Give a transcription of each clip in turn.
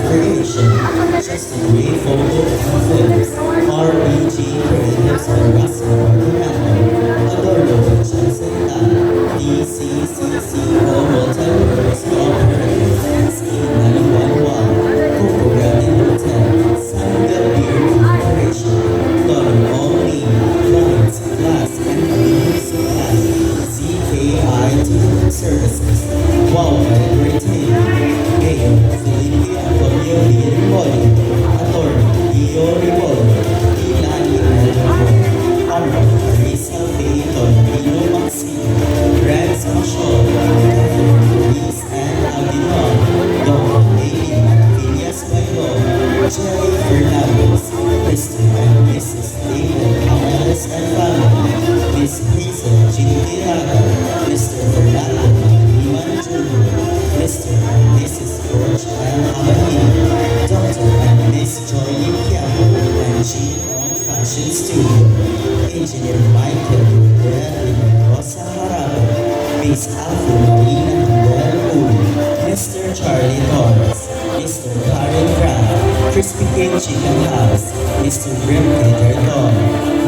creation. Just a great photo and films. RBG Creatives by Russell Fernando. Adorno by Jensen Tan. DCCC Multipurpose Operator. C911. Co-programming hotel. Sangga Beer Corporation. Donald Only. Lights, glass, and aluminum supply. ZKIT Services. Wow, Retail. Mayor Felipe Antonio Limoli. Attorney Leo Ribolo. Ilani Alvaro. Honorable Marisa Payton Pino Maxine. Rex Machol. Catherine Luis and Aldinon. Dr. David Villas Bailo. Jerry Fernandez. Mr. and Mrs. David Cameras and family. Miss Hazel Ginitiraga. Mr. Fernando Iman Jr. Mr. and Mrs. George and Abahini. Dr. and Miss Joy Limpiano and Jean on Fashion Studio. Engineer Michael Rivera Rosa Harabo. Miss Alfred Marina Del Uri. Mr. Charlie Torres. Mr. Karen Graf. Crispy Cake Chicken House. Mr. Grim Peter Don.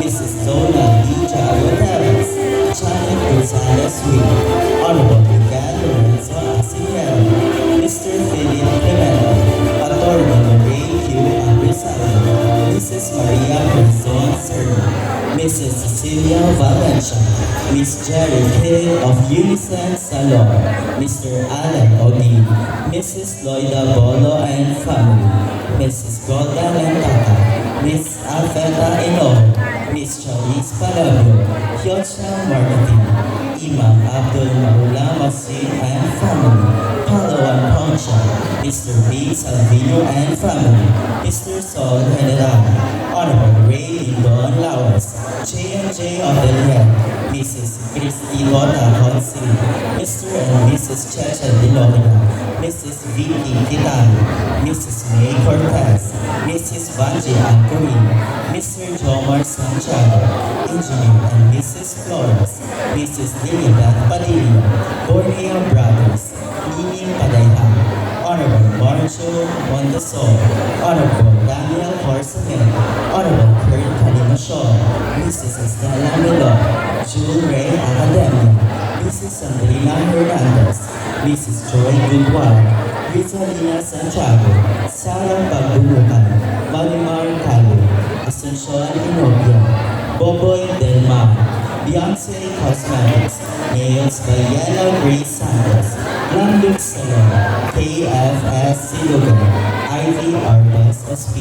Mrs. Dona Lija Guterres. Janet Gonzalez Wee. Honorable Miguel Lorenzo Asiel. Mr. Philip Clemento. Attorney Lorraine Q. Abresado. Mrs. Maria Corazon Serna. Mrs. Cecilia Valencia. Miss Jerry K. of Unison Salon. Mr. Alan O'Neill. Mrs. Loida Bolo and family. Mrs. Golda Lentata. Miss Alfeta Inoho. Miss Charisse Palabio. Hyocha Marketing. Imam Abdul Maula Masjid and family. Palawan Poncha. Mr. B. Salvino and family. Mr. Sol General. Honorable Ray Lindon Lawas. J&J of the Head. Mrs. Christy Lota Honsi. Mr. and Mrs. Checha Dilogna. Mrs. Vicky Kitano. Mrs. May Cortez. Mrs. Vanji Ancorin. Mr. Jomar Santiago. Engineer and Mrs. Flores. Mrs. Lilian Padilla. Borneo Brothers. Nini Padayha. Honorable Marjo Montesor. Honorable Daniel Horseman. Honorable Kurt Kalimashaw. Mrs. Estela Milo. Jewel Ray Academia. Mrs. Sandrina Hernandez. Mrs. Joy Goodwin. Rizalina Santiago. Sarah Pagbumukan. Marimar Kalu. Asuncion Inobia. Boboy Del Mar. Beyonce Cosmetics. Nails by Yellow Grace Santos. Landuk Salon. KFS Silugan. Ivy Arbas SP.